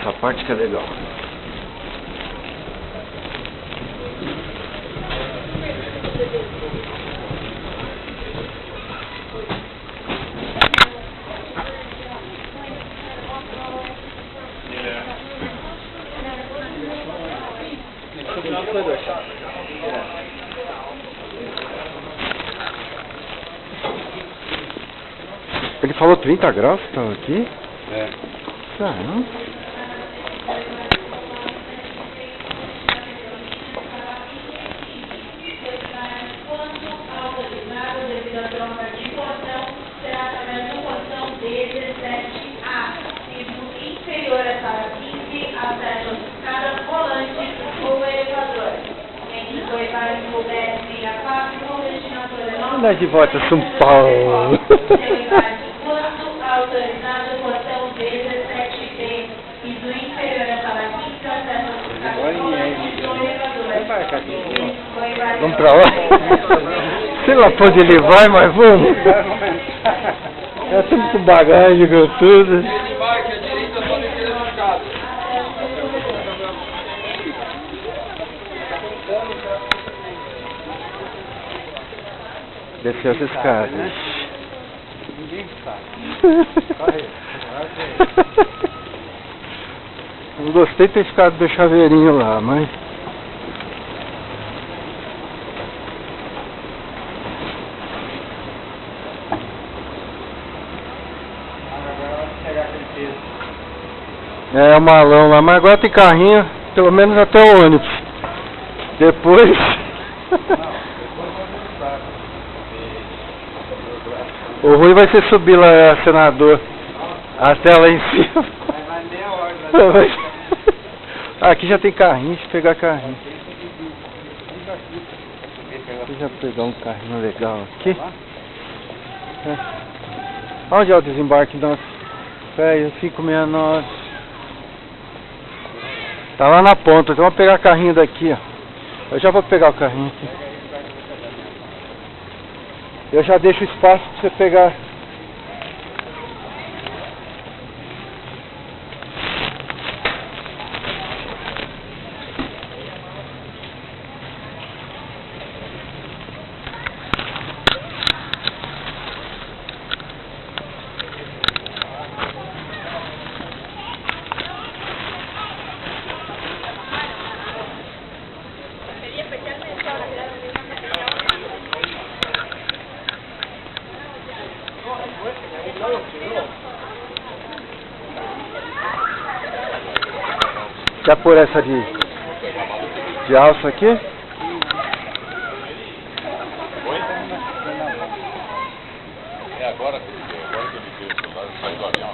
Essa parte que é legal. Ele falou 30 graus que estava aqui? É. Caramba. Andar de volta a São Paulo. Vamos pra lá? Sei lá pra onde ele vai, mas vamos. Já temos com bagagem, com tudo. Desceu as escadas. Ninguém sabe. Não gostei de ter ficado do chaveirinho lá, mas... É, o malão lá, mas agora tem carrinho, pelo menos até o ônibus. Depois... O ruim vai ser subir lá, senador, até lá em cima. Vai meia hora. Aqui já tem carrinho, deixa eu pegar carrinho. Deixa eu pegar um carrinho legal aqui. É. Onde é o desembarque nosso? Peraí, 569. Tá lá na ponta, então vamos pegar carrinho daqui, ó. Eu já vou pegar o carrinho aqui. Eu já deixo espaço pra você pegar. Quer por essa de alça aqui? É agora que eu me vejo, agora eu saí do avião.